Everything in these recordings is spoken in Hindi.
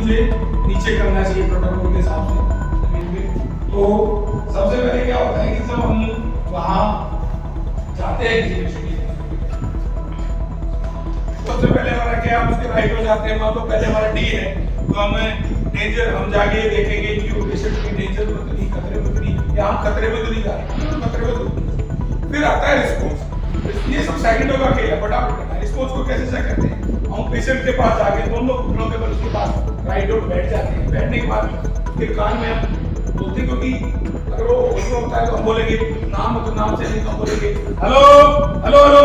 मुझे नीचे करना चाहिए प्रोटोकॉल के हिसाब से। तो सबसे पहले क्या होता है कि जब हम वहां जाते हैं किसी पेशेंट के, सबसे पहले हमारा क्या, हम उसके राइट हो जाते हैं, मान लो पहले हमारा डी है तो हमें डेंजर, हम जाके देखेंगे कि वो पेशेंट की डेंजर में तो नहीं, खतरे में तो नहीं, या हम खतरे में तो नहीं जा रहे, खतरे में तो। फिर आता है रिस्पॉन्स। ये सब सेकंडों का खेल है, फटाफट करना है। रिस्पॉन्स को कैसे चेक करते हैं, हम पेशेंट के पास जाके दोनों घुटनों के बल उसके पास राइट और बैठ जाते हैं। बैठने के बाद उसके कान में हम बोलते हैं, क्योंकि अगर वो उसमें होता है तो हम बोलेंगे नाम, तो नाम से नहीं, तो हम बोलेंगे हेलो हेलो हेलो।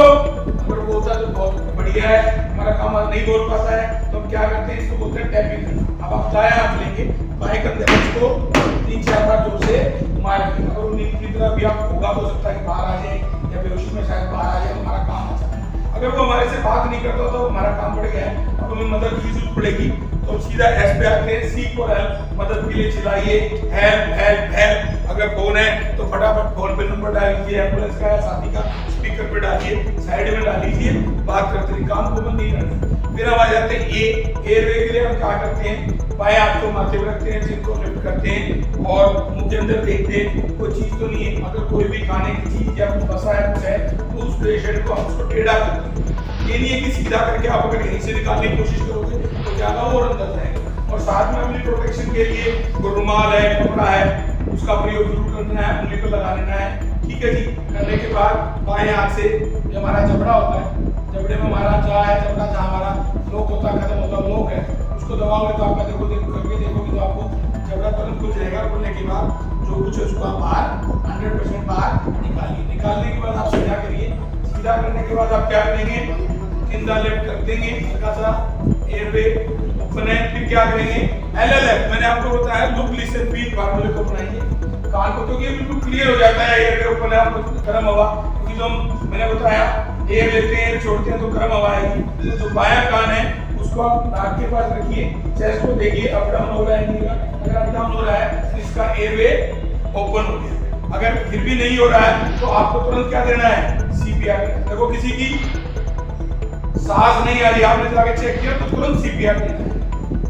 अगर वो बोलता है तो बहुत बढ़िया है, हमारा काम नहीं बोल पाता है तो हम क्या करते हैं, इसको बोलते हैं टैपिंग। अब आप दायां हाथ लेंगे, बाएं कंधे पर इसको 3-4 बार जोर से मारेंगे। अगर उन्हीं की तरह भी आप होगा तो हो सकता है कि बाहर आ जाए, या बेहोशी में शायद बाहर आ जाए, तो हमारा काम अच्छा है। अगर वो हमारे से बात नहीं करता तो हमारा काम बढ़ गया है, अब हमें मदद की जरूरत पड़ेगी, तो सीधा एस पे आते हैं, सी फॉर हेल्प, मदद के लिए चिल्लाइए हेल्प हेल्प हेल्प। अगर फोन है तो फटाफट फोन पे नंबर डाल दीजिए, एम्बुलेंस का या साथी का, स्पीकर पे डालिए, साइड में डाल लीजिए, बात करते रहिए, काम को बंद नहीं करना। फिर हम आ जाते हैं एयरवे के लिए। हम क्या करते हैं, बाएं हाथ को माथे पे रखते हैं, जिनको लिफ्ट करते हैं और मुंह के अंदर देखते हैं कोई चीज तो नहीं है। अगर कोई भी खाने की चीज या कुछ फंसा है कुछ है तो उस पेशेंट को हम उसको टेढ़ा करते हैं। ये नहीं है कि सीधा करके आप अगर यहीं से निकालने की कोशिश करोगे तो ज्यादा और अंदर जाएगा। और साथ में अपनी प्रोटेक्शन के लिए रुमाल है, कपड़ा है, उसका प्रयोग जरूर करना है, उंगली पर लगा लेना है। ठीक है जी। करने के बाद बाएं हाथ से जो हमारा जबड़ा होता है, जबड़े में हमारा जहाँ है, जबड़ा जहाँ हमारा लोक होता है, खत्म होता है लोक है, उसको दबाओगे तो आपका देखो करके देखोगे तो आपको जबड़ा तुरंत खुल जाएगा। खुलने के बाद जो कुछ है उसको आप बाहर 100% बाहर निकालिए। निकालने के बाद आप सीधा करिए। सीधा करने के बाद आप क्या करेंगे, इंदा लेफ्ट कर देंगे, हल्का सा एयरवे ओपन है। फिर क्या करेंगे, एलएलएफ, मैंने आपको बताया लुक लिसन फील फार्मूले को बनाइए कान को, क्योंकि बिल्कुल क्लियर हो जाता है एयरवे ओपन है, आपको गर्म हवा, क्योंकि जो मैंने बताया एयर लेते हैं छोड़ते हैं तो गर्म हवा आएगी। तो जो बायां कान है उसको आप नाक के पास रखिए, चेस्ट को देखिए अप डाउन हो रहा है नहीं, अगर अप डाउन हो रहा है तो इसका एयरवे ओपन हो गया। अगर फिर भी नहीं हो रहा है तो आपको तुरंत क्या देना है, सीपीआर। देखो किसी की सांस नहीं आ रही, आपने जाके चेक किया तो तुरंत सीपीआर देना है।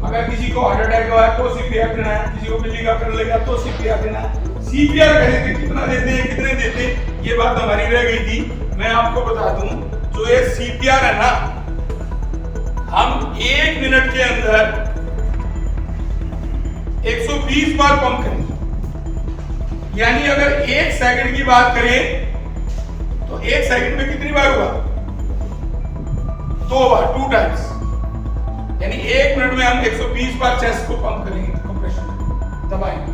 अगर किसी को हार्ट अटैक हुआ है तो सीपीआर देना है, किसी को बिल्ली का करने लगा तो सीपीआर देना है। सीपीआर कहते कितना देते हैं, कितने देते हैं, ये बात हमारी रह गई थी। मैं आपको बता दूं, जो ये सीपीआर है ना, हम 1 मिनट के अंदर 120 बार पंप करेंगे। यानी अगर 1 सेकंड की बात करें तो 1 सेकंड में कितनी बार हुआ, 2 बार, 2 टाइम्स। यानी 1 मिनट में हम 120 बार चेस्ट को पंप करेंगे, कंप्रेशन दबाएंगे।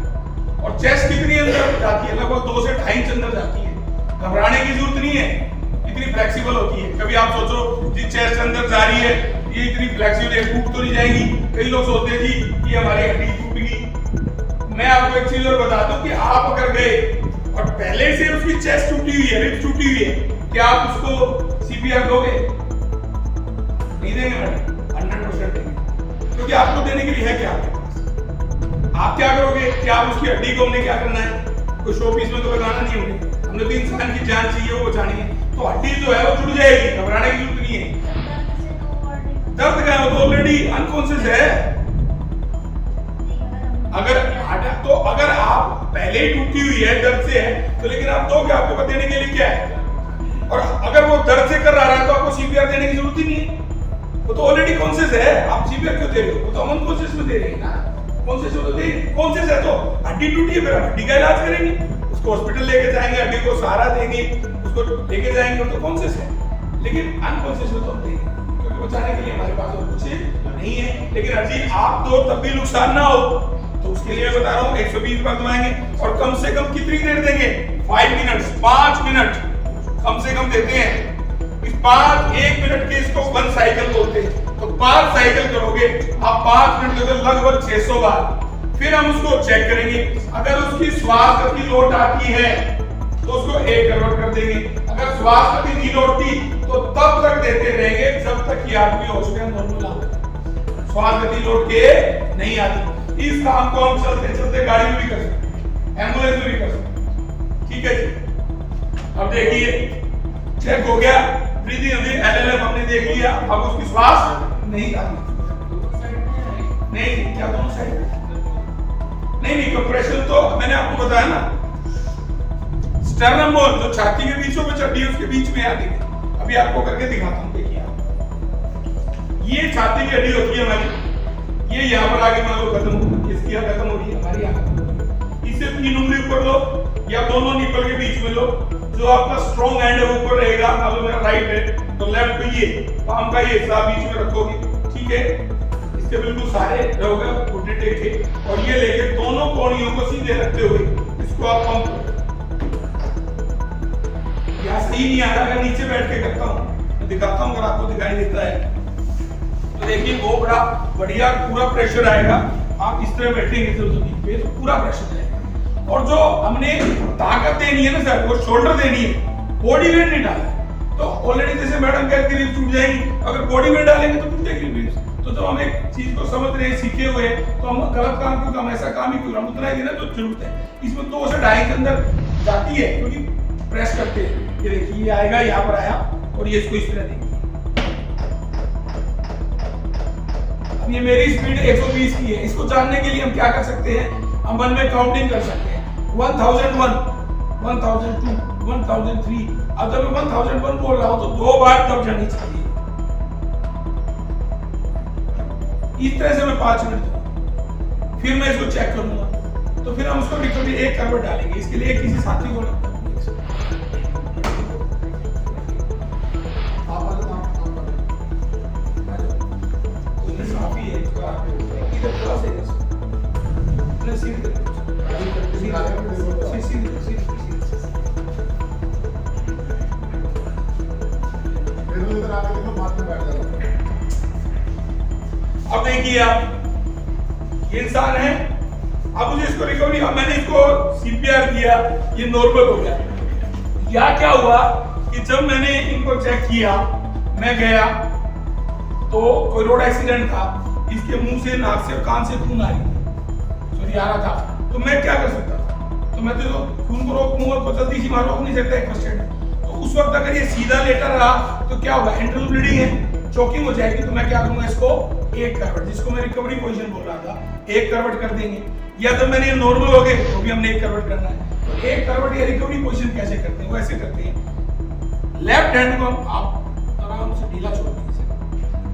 और चेस्ट कितनी अंदर जाती है, लगभग 2 से 2.5 इंच अंदर जाती है। घबराने की जरूरत नहीं है, इतनी फ्लेक्सिबल होती है। कभी आप सोचो जी चेस्ट अंदर जा रही है, ये इतनी फ्लेक्सिबल है, टूट तो नहीं जाएगी। कई लोग सोचते हैं जी कि हमारी हड्डी टूट गई। मैं आपको एक चीज और बता दूं कि आप अगर गए और पहले से उसकी चेस्ट टूटी हुई है, रिब्स टूटी हुई है, क्या आप उसको सीपीआर दोगे? नहीं देंगे मैडम, 100% देंगे। क्योंकि आपको देने के लिए है क्या आपके पास? आप क्या करोगे कि आप उसकी हड्डी को, हमने क्या करना है, कोई शो पीस में तो लगाना नहीं होगा, हमने तो इंसान की जान चाहिए, वो बचानी है। तो हड्डी जो है वो जुड़ जाएगी, घबराने की जरूरत नहीं है। दर्द का है, वो तो ऑलरेडी अनकॉन्शियस है। अगर आप पहले ही टूटी हुई है, दर्द से है, तो लेकिन आप दोगे, आपके पास देने के लिए क्या है? और अगर वो दर्द से कर रहा है तो आपको सीपीआर देने की जरूरत ही नहीं है, वो तो ऑलरेडी कॉन्शियस है। आप सीपीआर क्यों दे रहे हो? वो तो हम अनकॉन्शियस में दे रहे हैं ना। कॉन्शियस हो तो दे, कॉन्शियस है तो हड्डी टूटी है, फिर हड्डी का इलाज करेंगे, उसको हॉस्पिटल लेके जाएंगे, हड्डी को सहारा देंगे, उसको लेके जाएंगे, तो कॉन्शियस है। लेकिन अनकॉन्शियस में तो हम देंगे, क्योंकि बचाने के लिए हमारे पास और कुछ नहीं है। लेकिन हड्डी आप दो तब भी नुकसान ना हो, तो उसके लिए मैं बता रहा हूँ 120 बार दबाएंगे। और कम से कम कितनी देर देंगे? 5 मिनट, 5 मिनट कम से कम देते हैं। इस 1 मिनट के इसको 1 साइकिल बोलते हैं। तो 5 साइकिल करोगे आप, 5 मिनट के लगभग 600 बार। फिर हम उसको चेक करेंगे, अगर उसकी श्वास गति लौट आती है तो उसको 1 कन्वर्ट कर देंगे। अगर श्वास गति नहीं लौटती तो तब तक देते रहेंगे जब तक कि आदमी ऑक्सीजन नॉर्मल आ। श्वास गति लौट के नहीं आती। इस काम को हम चलते चलते गाड़ी में भी कर सकते, एम्बुलेंस में भी कर सकते। ठीक है जी। अब देखिए चेक हो गया, ब्रीदिंग हमने एलएलएफ हमने देख लिया, अब उसकी श्वास नहीं आती। नहीं, क्या दोनों साइड? नहीं, कंप्रेशन तो मैंने आपको बताया ना, स्टर्नम बोन जो छाती के बीचों में हड्डी उसके बीच में आ देखिए, अभी आपको करके दिखाता हूँ। देखिए आप, ये छाती की हड्डी होती है हमारी, ये यहाँ पर आगे मान लो खत्म हो, इसकी यहाँ खत्म हो रही है, हमारी यहाँ खत्म हो रही है। इसे 3 उंगली ऊपर लो या दोनों निपल के बीच में लो, जो आपका स्ट्रॉन्ग हैंड है ऊपर रहेगा। मान लो मेरा राइट है तो लेफ्ट पे ये पाम का ये हिस्सा बीच में रखोगे, ठीक है। इसके बिल्कुल सारे रहोगे घुटने टेक के, और ये लेके दोनों कोहनियों को सीधे रखते हुए इसको आप पंप करो। यहाँ सही नहीं आ रहा, मैं नीचे बैठ के करता हूँ, मैं दिखाता हूँ अगर आपको दिखाई देता है तो देखिए वो बड़ा बढ़िया पूरा प्रेशर आएगा। आप इस तरह बैठेंगे तो पूरा प्रेशर आएगा। और जो हमने ताकत देनी है ना सर, वो शोल्डर देनी है, बॉडी वेट नहीं डालना है। तो ऑलरेडी जैसे मैडम कहती है टूट जाएगी, अगर बॉडी वेट डालेंगे तो टूटेगी रिब्स। तो जब हम एक चीज को समझ रहे हैं, सीखे हुए तो हम गलत काम क्यों, हम ऐसा काम ही क्यों, हम उतना ही देना जो जरूरत है। इसमें 2 से 2.5 के अंदर जाती है, क्योंकि प्रेस करते हैं। ये देखिए ये आएगा, यहाँ पर आया और ये इसको इस तरह देखिए। अब ये मेरी स्पीड 120 की है, इसको जानने के लिए हम क्या कर सकते हैं, हम 1 में काउंटिंग कर सकते हैं। 1001, 1002, 1003। अब जब मैं 1001 बोल रहा हूं तो 2 बार तब जानी चाहिए। इस तरह से मैं 5 मिनट दूंगा, फिर मैं इसको चेक करूंगा, तो फिर हम उसको रिकवरी एक करवट डालेंगे। इसके लिए किसी साथी को अब देखिए आप, ये इंसान है, अब मुझे इसको रिकवरी, अब मैंने इसको सीपीआर किया, ये नॉर्मल हो गया। या क्या हुआ कि जब मैंने इनको चेक किया, मैं गया तो कोई रोड एक्सीडेंट था, इसके मुंह से, नाक से, कान से खून आ रहा था, तो मैं क्या कर सकता था? तो मैं तो खून को रोकूंगा तो जल्दी सी मार रोक नहीं सकता, एक फर्स्ट एड। तो उस वक्त अगर ये सीधा लेटा रहा तो क्या होगा, इंटरनल ब्लीडिंग है, चोकिंग हो जाएगी। तो मैं क्या करूंगा, इसको एक करवट, जिसको मैं रिकवरी पोजीशन बोल रहा था, एक करवट कर देंगे। या जब मैंने नॉर्मल हो गए तो भी हमने एक करवट करना है। तो एक करवट या रिकवरी पोजीशन कैसे करते हैं, वो ऐसे करते हैं। लेफ्ट हैंड को आप आराम से ढीला छोड़ दीजिए,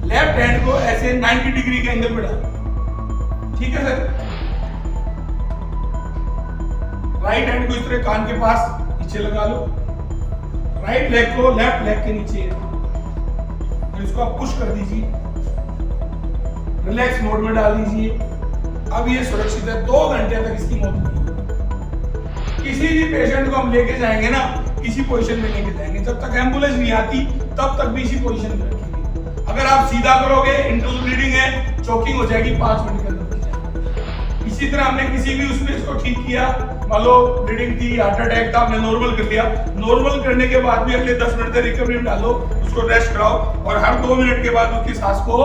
लेफ्ट हैंड को ऐसे 90 डिग्री के एंगल पे डालो, ठीक है सर। राइट हैंड को इस तरह कान के पास नीचे लगा लो, राइट लेग को लेफ्ट लेग के नीचे, और इसको आप पुश कर दीजिए, रिलैक्स मोड में डाल दीजिए। अब ये सुरक्षित है, 2 घंटे तक इसकी मौत नहीं होगी। किसी भी पेशेंट को हम लेके जाएंगे ना, इसी पोजीशन में लेके जाएंगे, जब तक एम्बुलेंस नहीं आती तब तक भी इसी पोजीशन में रखेंगे। अगर आप सीधा करोगे, इंटरनल ब्लीडिंग है, चोकिंग हो जाएगी, 5 मिनट के अंदर। इसी तरह हमने किसी भी उसमें इसको ठीक किया, मान लो ब्लीडिंग थी, हार्ट अटैक था, हमने नॉर्मल कर दिया। नॉर्मल करने के बाद भी अगले 10 मिनट तक रिकवरी में डालो, उसको रेस्ट कराओ, और हर 2 मिनट के बाद उसकी सांस को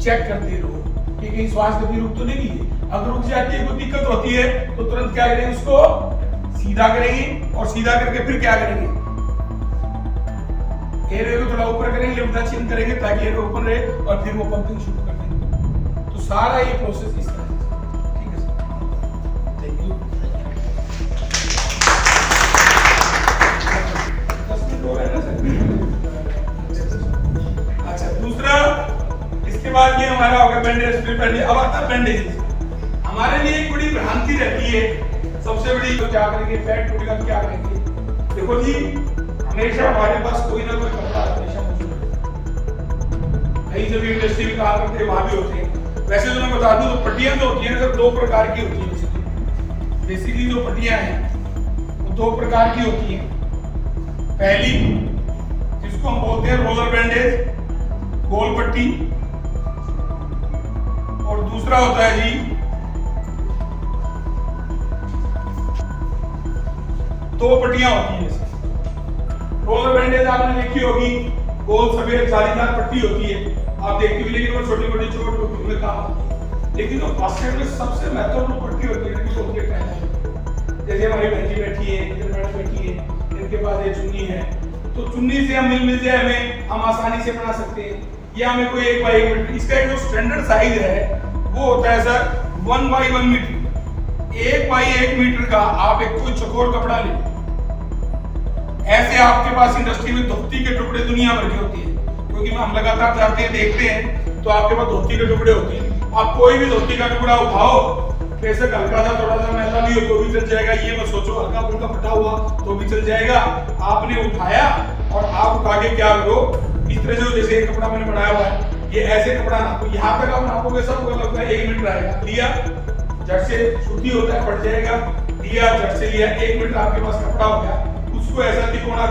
चेक करते रहो कि कहीं श्वास गति रुक तो नहीं गई है। अगर रुक जाती है, कोई दिक्कत होती है, तो तुरंत क्या करेंगे, उसको सीधा करेंगे, और सीधा करके फिर क्या करेंगे, एयरवे को थोड़ा ऊपर करेंगे, लिफ्ट द चिन करेंगे ताकि एयरवे ओपन रहे, और फिर वो पंपिंग शुरू कर देंगे। तो सारा ये प्रोसेस इस तरह से, ठीक है सर, थैंक यू। 10 मिनट हो गए ना सर। अच्छा, दूसरा, इसके बाद ये हमारा हो गया बैंडेज, फिर बैंडेज। अब आता है बैंडेज। हमारे लिए एक बड़ी भ्रांति रहती है, सबसे बड़ी, तो क्या करेंगे, पेट टूटेगा तो क्या करेंगे। देखो जी, हमेशा हमारे पास कोई ना कोई कपड़ा हमेशा मौजूद है। कहीं से भी इंडस्ट्री में काम करते हैं, वहां भी होते हैं। वैसे तो मैं बता दूं, तो पट्टियां जो होती है ना, 2 प्रकार की होती है। बेसिकली जो पट्टियां हैं वो 2 प्रकार की होती हैं। पहली, जिसको हम बोलते हैं रोलर बैंडेज, गोल पट्टी, और दूसरा होता है जी 2 पट्टियां होती हैं। रोलर बैंडेज आपने देखी होगी, गोल सफेद जालीदार पट्टी होती है, आप देखते हुए, लेकिन वो छोटी छोटी चोट में काम आती है। लेकिन जो फर्स्ट एड में सबसे महत्वपूर्ण पट्टी होती है, वो होती है ट्रायंगल। जैसे हमारी बहन बैठी है, इधर मैडम बैठी है, इनके पास ये चुन्नी है, तो चुन्नी से हम मिल जाए हमें, हम आसानी से बना सकते हैं। या हमें कोई 1 बाई 1 मीटर, इसका एक जो स्टैंडर्ड साइज है वो होता है सर 1/1 मीटर। 1/1 मीटर का आप एक कोई चौकोर कपड़ा ले, ऐसे आपके पास इंडस्ट्री में धोती के टुकड़े दुनिया भर के होते हैं, क्योंकि हम लगातार जाते हैं देखते हैं, तो आपके पास धोती के टुकड़े होते हैं। आप कोई भी धोती का टुकड़ा उठाओ, बेशक हल्का सा थोड़ा सा मैला भी हो तो भी चल जाएगा, ये मत सोचो हल्का फुल्का फटा हुआ तो भी चल जाएगा। आपने उठाया और आप उठा के क्या करो, इस तरह से, जैसे एक कपड़ा मैंने बनाया हुआ है, ये ऐसे कपड़ा नापो, यहाँ तक आप नापोगे सब लगता है 1 मीटर आएगा। लिया, झट से सूती होता है फट जाएगा, लिया, झट से लिया, 1 मीटर आपके पास कपड़ा हो गया, उसको ऐसा तिकोना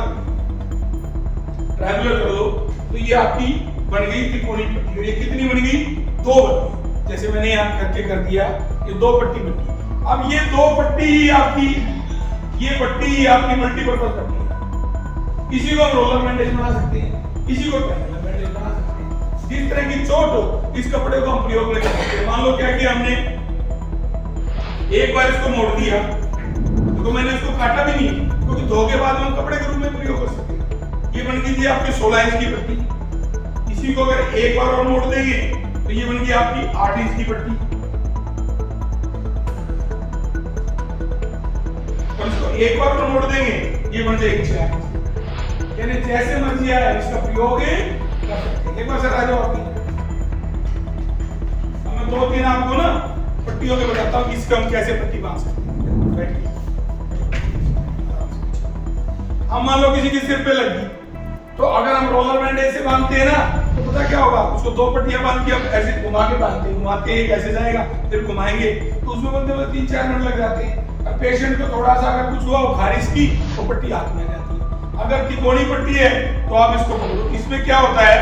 ट्रायंगुलर कर दो, तो ये आपकी बन गई त्रिकोणीय पट्टी। और ये कितनी बन गई? 2 बन गई। जैसे मैंने यहाँ करके कर दिया, ये 2 पट्टी बन गई। अब ये 2 पट्टी ही आपकी, ये पट्टी ही आपकी मल्टीपर्पज पट्टी है। किसी को रोलर बैंडेज बना सकते हैं, किसी को पैरेलल बैंडेज बना सकते हैं। जिस तरह की चोट हो, इस कपड़े को हम प्रयोग में कर सकते हैं। मान लो क्या किया हमने, एक बार इसको मोड़ दिया, तो मैंने इसको काटा भी नहीं, क्योंकि धो के बाद हम कपड़े के रूप में प्रयोग कर सकते हैं। ये बन गई आपकी 16 इंच की पट्टी। इसी को अगर एक बार और मोड़ देंगे तो ये बन गई आपकी 8 इंच की पट्टी। और इसको एक बार और मोड़ देंगे, ये बन जाएगी 4 इंच। यानी जैसे मर्जी आए इसका प्रयोग कर सकते हैं। एक बार सर आ जाओ आपकी, मैं 2-3 आपको ना पट्टियों के बताता हूँ, इसका हम कैसे पट्टी बांध सकते हैं। बैठिए। अब मान लो किसी के सिर पे लगी, तो अगर हम रोलर बैंड ऐसे बांधते हैं ना, तो पता क्या होगा, उसको 2 पट्टियां बांध के अब ऐसे घुमा के बांधते हैं, घुमाते हैं कैसे जाएगा, फिर घुमाएंगे, तो उसमें बनते हुए 3-4 मिनट लग जाते हैं। अब पेशेंट को थोड़ा सा अगर कुछ हुआ खारिश की, तो पट्टी हाथ में आ जाती है। अगर तिकोनी पट्टी है तो आप इसको पकड़ो। इसमें क्या होता है,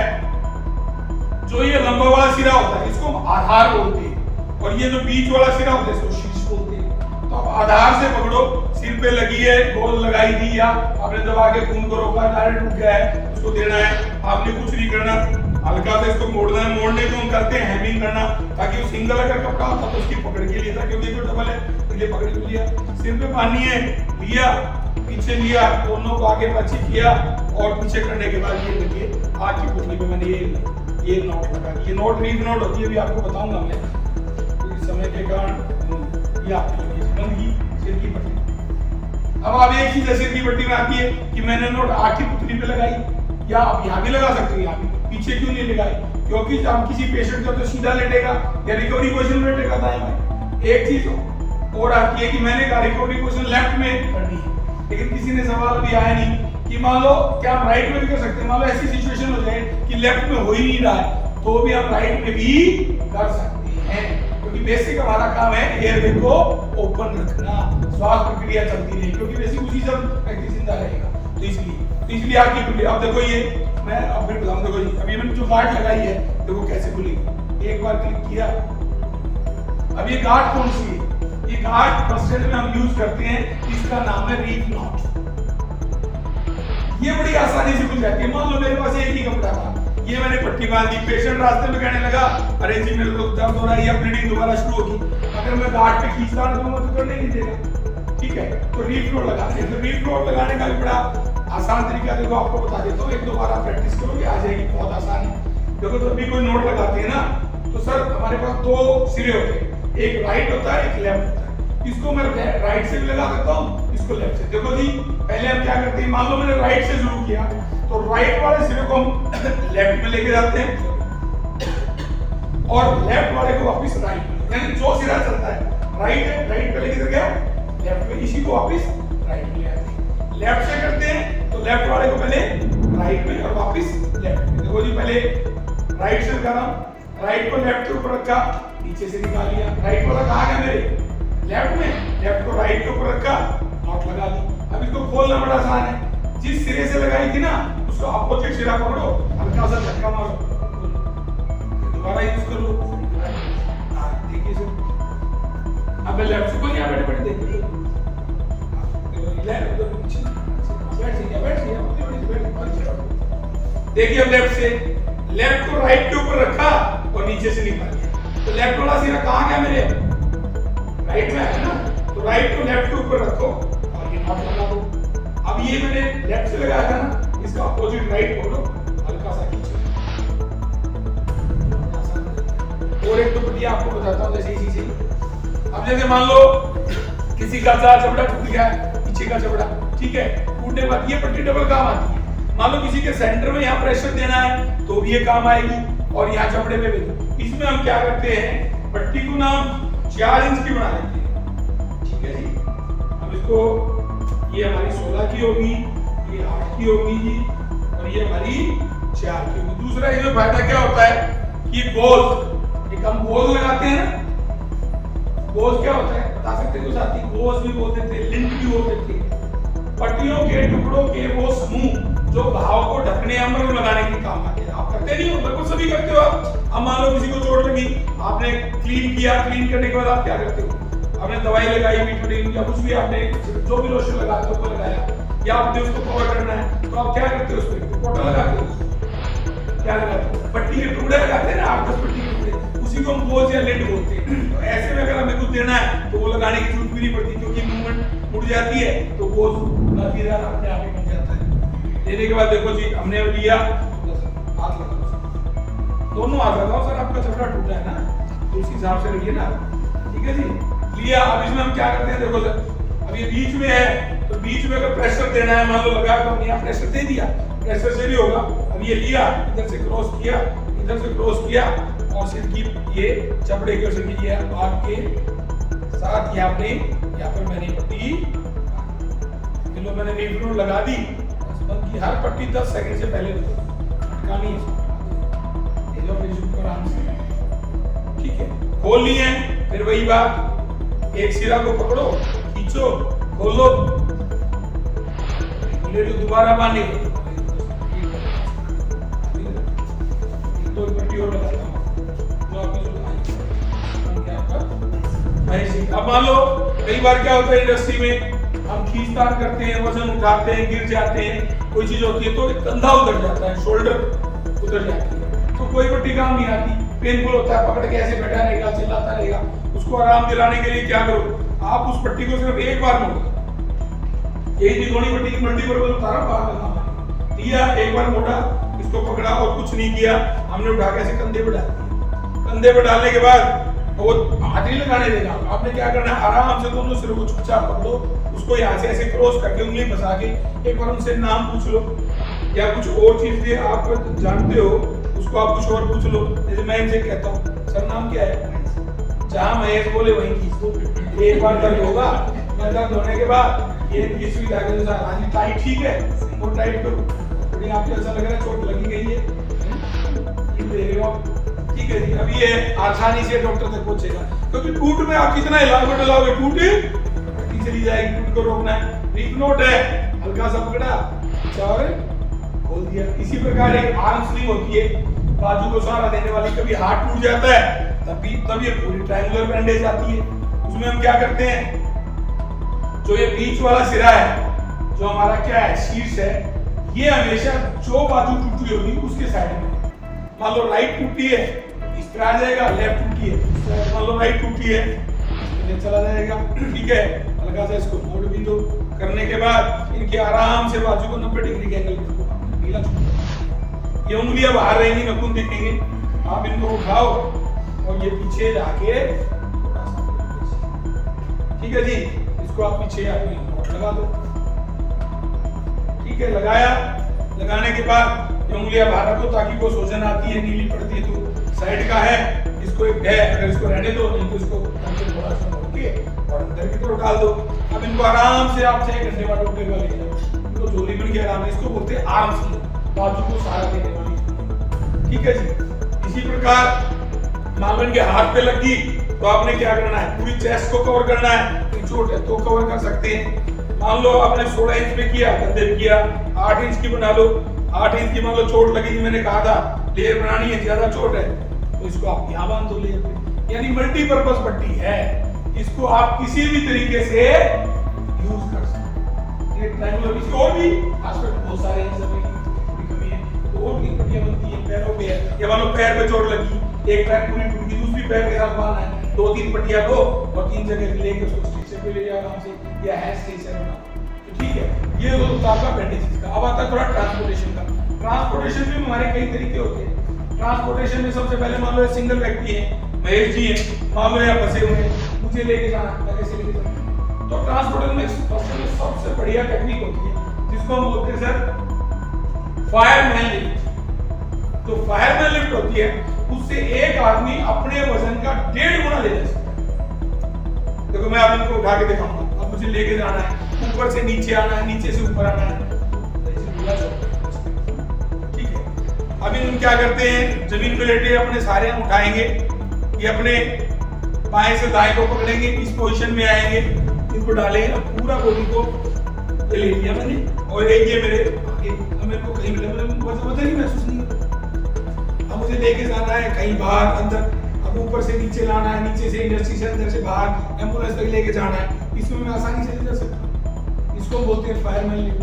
जो ये लंबा वाला सिरा होता है इसको हम आधार बोलते हैं, और ये जो बीच वाला सिरा होता है इसको शीर्ष बोलते हैं। तो आप आधार से पकड़ो, सिर पे लगी है, गोल लगाई दी, या आपने दबा के खून को रोका, डायरेक्ट रुक गया है, उसको देना है। आपने कुछ नहीं करना, हल्का से इसको मोड़ना है। मोड़ने को हम करते हैं हैमिंग करना, ताकि वो सिंगल अगर कपड़ा होता तो उसकी पकड़ के लिए था, क्योंकि जो डबल है तो ये पकड़ के लिया। सिर पे पानी है, लिया, पीछे लिया, दोनों को आगे पीछे किया, और पीछे करने के बाद ये देखिए आग की पुतली पे मैंने ये नोट लगा। ये नोट रीफ नोट होती है, अभी आपको बताऊंगा मैं, तो समय के कारण ये आपकी बंदगी सिर की पट्टी। अब आप एक चीज सिर की पट्टी में आती है कि मैंने नोट आग की पुतली पे लगाई, या आप यहाँ भी लगा सकते हैं। यहाँ भी पीछे क्यों नहीं लगाई, क्योंकि जब किसी पेशेंट का तो सीधा लेटेगा या रिकवरी पोजीशन में लेटेगा दाएं बाएं। एक चीज और आती है कि मैंने कहा रिकवरी पोजीशन लेफ्ट में करनी है, लेकिन किसी ने सवाल भी आया नहीं कि मान लो क्या हम राइट में भी कर सकते हैं। मान लो ऐसी सिचुएशन हो जाए कि लेफ्ट में हो ही नहीं रहा है, तो भी हम राइट में भी कर सकते हैं, क्योंकि बेसिक हमारा काम है एयरवे को ओपन रखना, श्वास प्रक्रिया चलती रहे, क्योंकि बेसिक उसी से व्यक्ति जिंदा रहेगा। तो इसलिए आपकी प्रक्रिया, अब देखो ये मैं अब फिर बताऊं, देखो जी अभी मैंने जो गार्ड लगाई है देखो कैसे खुलेगी। एक बार क्लिक किया, अब ये गार्ड कौन सी है, ये गार्ड फर्स्ट एड में हम यूज करते हैं, इसका नाम है रीफ नॉट। ये बड़ी आसानी से खुल जाती है। मान लो मेरे पास एक ही कपड़ा था, ये मैंने पट्टी बांध दी, पेशेंट रास्ते में कहने लगा अरे जी मेरे को दर्द हो रहा है या ब्लीडिंग दोबारा शुरू होगी, अगर मैं गार्ड पे खींचता हूं तो करने नहीं देगा, ठीक है। तो रीफ नॉट लगाते हैं। तो रीफ नॉट लगाने का भी बड़ा आसान तरीका देखो आपको बता देता हूँ, 1-2 बार आप प्रैक्टिस करोगे आ जाएगी, बहुत आसान है। देखो तो अभी कोई नोट लगाते हैं ना, तो सर हमारे पास 2 सिरे होते हैं, एक राइट होता है एक लेफ्ट होता है। इसको मैं राइट से भी लगा सकता हूँ, इसको लेफ्ट से। देखो जी पहले हम क्या करते हैं, मान लो मैंने राइट से शुरू किया, तो राइट वाले सिरे को हम लेफ्ट में लेके जाते हैं, और लेफ्ट वाले को वापस राइट में, यानी जो सिरा चलता है राइट है, राइट पे लेके गया लेफ्ट में, इसी को वापस राइट में ले आते हैं। लेफ्ट से करते हैं तो लेफ्ट वाले को पहले राइट में और वापस लेफ्ट में। देखो जी पहले राइट से करा, राइट को लेफ्ट के ऊपर रखा, नीचे से निकाल लिया, राइट वाला कहाँ गया मेरे लेफ्ट में, लेफ्ट को राइट के ऊपर रखा, नॉट लगा दी। अब इसको खोलना बड़ा आसान है, जिस सिरे से लगाई थी ना उसको अपोजिट सिरा पकड़ो, हल्का सा धक्का मारो, दोबारा यूज कर लो। देखिए सर अब लेफ्ट से को यहाँ बैठे देखिए, देखिए अब लेफ्ट से, लेफ्ट को राइट के ऊपर रखा और नीचे से निकाल लिया, तो लेफ्ट वाला सिरा कहाँ गया मेरे राइट में है ना, तो राइट को लेफ्ट के ऊपर रखो और ये नॉट लगा दो। अब ये मैंने लेफ्ट से लगाया था ना, इसका अपोजिट राइट पकड़ो, हल्का सा खींचो। और एक तो बढ़िया आपको बताता चीज। अब जैसे मान लो किसी का चबड़ा टूट गया पीछे का चबड़ा, ठीक है, टूटने के बाद ये पट्टी डबल काम आती है। मान लो किसी के सेंटर में यहाँ प्रेशर देना है तो भी ये काम आएगी और यहाँ चबड़े में भी। इसमें हम क्या करते हैं, पट्टी को ना 4 इंच की बना लेते हैं, ठीक है जी। अब इसको ये हमारी 16 की होगी, ये 8 की होगी जी, और ये हमारी 4 की होगी। दूसरा इसमें फायदा क्या होता है कि गोज, एक हम गोज लगाते हैं ना, गोज क्या होता है बता सकते हो साथी? गोज भी बोल देते हैं, लिंक भी बोल देते हैं। पट्टियों के टुकड़ों के वो समूह जो घाव को ढकने या मरहम लगाने के काम आते हैं। आप करते नहीं हो, बिल्कुल सभी करते हो आप। अब मान लो किसी को चोट लगी, आपने क्लीन किया, क्लीन करने के बाद आप क्या करते हो, आपने दवाई लगाई, मीठोडीन या कुछ भी आपने जो भी लोशन लगाते हो वो लगाया, या आपने उसको कवर करना है तो आप क्या करते हो, उसमें पोटा लगाते हो, क्या लगाते हो, पट्टी के टुकड़े लगाते हैं ना, 8-10 पट्टी के टुकड़े, उसी को हम गोज या लिड बोलते हैं। तो ऐसे में अगर हमें कुछ देना है तो वो लगाने की जरूरत भी नहीं पड़ती, क्योंकि मूवमेंट मुड़ जाती है तो गोज लकीदार अपने आप ही बन जाता है। लेने के बाद देखो जी हमने लिया, हाथ लगाओ, दोनों हाथ लगाओ सर, आपका चबड़ा टूटा है ना तो उस हिसाब से रखिए ना, ठीक है जी। लिया, अब इसमें हम क्या करते हैं, देखो सर अब ये बीच में है तो बीच में अगर प्रेशर देना है, मान लो लगा तो हमने यहाँ प्रेशर दे दिया, प्रेशर से भी होगा। अब ये लिया, इधर से क्रॉस किया, इधर से क्रॉस किया, और सिर की ये चबड़े के सिर की ये भाग के साथ यहाँ पे यहाँ पर मैंने पट्टी किलो मैंने रीफ्लोर लगा दी। बल्कि हर पट्टी 10 सेकंड से पहले अटकानी है, ये जो फिर आराम से, ठीक है, खोल लिए। फिर वही बात, एक सिरा को पकड़ो, खींचो, खोलो, ले लो, दोबारा बांधे, दो पट्टी और लगाता हूं जो आपने अब मान लो कई बार क्या होता है इंडस्ट्री में, हम खींचतान करते हैं, वजन उठाते हैं, गिर जाते हैं, कोई चीज होती है तो कंधा उतर जाता है, शोल्डर उतर जाती है, तो कोई पट्टी काम नहीं आती, पेनफुल होता है, पकड़ के ऐसे बैठा रहेगा, चिल्लाता रहेगा। उसको आराम दिलाने के लिए क्या करो, आप उस पट्टी को सिर्फ एक बार मोड़ो, यही त्रिकोणी पट्टी की मल्टीपर्पज उतारा, बाहर का काम दिया, एक बार मोड़ा, इसको पकड़ा और कुछ नहीं किया, हमने उठा के ऐसे कंधे पे डाल दिया। कंधे पे डालने के बाद वो हाथ नहीं लगाने देगा, आपने क्या करना है, आराम से दोनों सिरों को चुपचाप पकड़ो, उसको यहाँ से ऐसे क्रॉस करके उंगली फंसा के एक बार उनसे नाम पूछ लो, या कुछ और चीज दे आप जानते हो उसको आप कुछ और पूछ लो। जैसे मैं इनसे कहता हूँ सर नाम क्या है, जहाँ महेश बोले वहीं खींच दो, एक बार दर्द होगा, दर्द होने के बाद ये किसी भी आगे जैसा टाइट, ठीक है, वो टाइट करो, थोड़ी आपको ऐसा लग रहा है चोट लगी गई है, दे रहे हो, ठीक है जी। अब ये आसानी से डॉक्टर तक पहुंचेगा, क्योंकि टूट में आप कितना हिलाओगे डलाओगे, टूटे पट्टी चली जाएगी, टूट को रोकना है। रीप नोट है, हल्का सा पकड़ा और खोल दिया। इसी प्रकार एक आर्म स्लिंग होती है, बाजू को सहारा देने वाली, कभी हाथ टूट जाता है तब ये पूरी ट्रायंगुलर बैंडेज आती है। उसमें हम क्या करते हैं, जो ये बीच वाला सिरा है, जो हमारा क्या है शीर्ष है, ये हमेशा जो बाजू टूटी होगी उसके साइड में, मान लो राइट टूटी है इस तरह आ जाएगा, लेफ्ट टूटी है, मान लो राइट टूटी है इस चला जाएगा, ठीक है। हल्का सा इसको मोड़ भी दो, करने के बाद इनके आराम से बाजू को 90 डिग्री के एंगल पे ढीला छोड़, ये उंगलियां बाहर रहेंगी, नखून दिखेंगे, आप इनको उठाओ और ये पीछे जाके, ठीक है जी, इसको आप पीछे आके लगा दो, ठीक है। लगाया, लगाने के बाद उंगलियां बाहर रखो ताकि वो सोजन आती है, नीली पड़ती है तो साइड का है, इसको एक है, अगर इसको रहने दो नहीं तो इसको थोड़ा सा मोड़ के और अंदर की तरफ डाल दो। अब इनको आराम से आप 6 घंटे बाद उठे हुए ले जाओ, इनको झोली बन के आराम से, इसको बोलते हैं आर्म स्लिंग, बाजू को सहारा देने वाली, ठीक है जी। इसी प्रकार मान लो इनके हाथ पे लगी तो आपने क्या करना है, पूरी चेस्ट को कवर करना है, चोट है तो कवर कर सकते हैं। मान लो आपने 16 इंच पे किया, कंधे पे किया, 8 इंच की बना लो, 8 इंच की मान लो चोट लगी थी, मैंने कहा था लेयर बनानी है, ज्यादा चोट है तो इसको आप यहाँ बांध दो लेयर पे, यानी मल्टीपर्पज पट्टी है, इसको आप किसी भी तरीके से यूज कर सकते हैं। ये ट्रायंगुलर, इसके और भी एस्पेक्ट बहुत सारे हैं, समय की कमी है तो और भी पट्टियां बनती हैं पैरों पे, या मान लो पैर पे चोट लगी, एक पैर पूरी टूट गई, दूसरी पैर के साथ बांधना है, 2-3 पट्टियां दो और 3 जगह लेके उसको स्ट्रेचर पे ले जाओ आराम से, या है स्ट्रेचर बनाओ, ठीक है। ये दो आपका बैंडेज का। अब आता है थोड़ा ट्रांसपोर्टेशन का। ट्रांसपोर्टेशन में हमारे कई तरीके होते हैं। ट्रांसपोर्टेशन में सबसे पहले मान लो सिंगल व्यक्ति है, महेश जी है, वहां में फंसे हुए हैं, मुझे लेके जाना है, कैसे लेके जाना। तो ट्रांसपोर्टेशन में सबसे बढ़िया टेक्निक होती है जिसको हम बोलते हैं सर फायरमैन लिफ्ट। तो फायरमैन लिफ्ट होती है, उससे एक आदमी अपने वजन का 1.5 गुना ले जा सकता है। देखो मैं आप इनको उठा के दिखाऊंगा, अब मुझे लेके जाना है, ऊपर से नीचे आना है, नीचे से ऊपर आना है, ठीक है। अभी हम क्या करते हैं, जमीन पे लेटे अपने सारे हम उठाएंगे, ये अपने बाएं से दाएं को पकड़ेंगे, इस पोजीशन में आएंगे, इनको डालेंगे, पूरा बॉडी को ले लिया मैंने, और एक ये मेरे आगे, अब मेरे को कहीं मिला, वजन ही महसूस नहीं होता। अब मुझे लेके जाना है कहीं बाहर अंदर, अब ऊपर से नीचे लाना है, नीचे से इंडस्ट्री से अंदर से बाहर एम्बुलेंस तक लेके जाना है, इसमें मैं आसानी से ले जा सकता हूँ। इसको बोलते हैं फायरमैन लिफ्ट।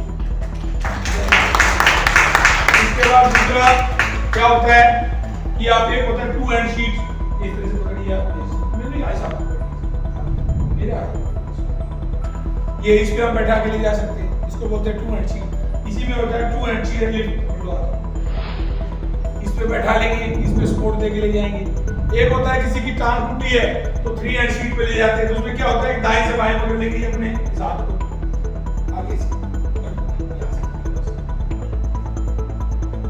इसके बाद दूसरा क्या होता है कि आप एक होता है 2 हैंड शीट, इस तरह से पकड़िए आप, मेरे ऐसा मेरे ये इस पे हम बैठा के ले जा सकते हैं, इसको बोलते हैं 2 हैंड शीट। इसी में होता है 2 हैंड चेयर लिफ्ट, इस पे बैठा लेंगे, इस पे सपोर्ट देके ले जाएंगे। एक होता है किसी की टांग टूटी है तो 3 हैंड शीट पे ले जाते हैं, तो उसमें क्या होता है दाएं से बाएं पकड़ लेंगे अपने साथ को आगे से,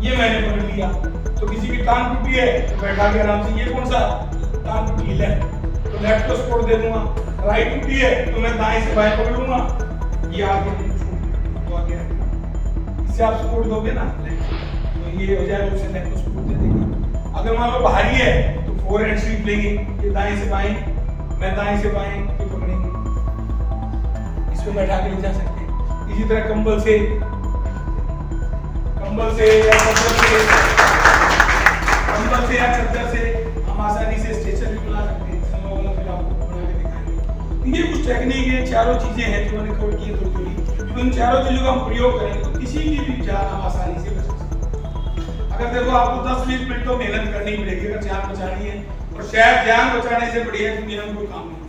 ये मैंने पकड़ लिया। तो किसी की टांग टूटी है तो बैठा के आराम से, ये कौन सा टांग टूटी है, लेफ्ट, तो लेफ्ट को सपोर्ट दे दूंगा। राइट टूटी है तो मैं दाएं से बाएं पकड़ूंगा, ये आगे तो आगे, इससे आप सपोर्ट दोगे ना तो ये हो जाएगा, उसे नेक को सपोर्ट दे देंगे। अगर मान लो भारी है तो 4 हैंड शीट लेंगे, ये दाएं से बाएं, मैं दाएं से बाएं ये पकड़ेंगे, इसको बैठा के ले जा सकते हैं। इसी तरह कंबल से या चद्दर से हम आसानी से स्ट्रेचर भी बना सकते हैं, फिर आपको बना के दिखाएंगे। ये कुछ टेक्निक है, चारों चीजें हैं जो मैंने कवर की है थोड़ी। तो इन चारों चीजों का हम प्रयोग करेंगे तो किसी की भी जान हम आसानी से बचा सकते हैं। अगर देखो आपको 10-20 मिनट तो मेहनत करनी पड़ेगी अगर जान बचानी है, और शायद जान बचाने से बढ़िया दुनिया में कोई काम नहीं।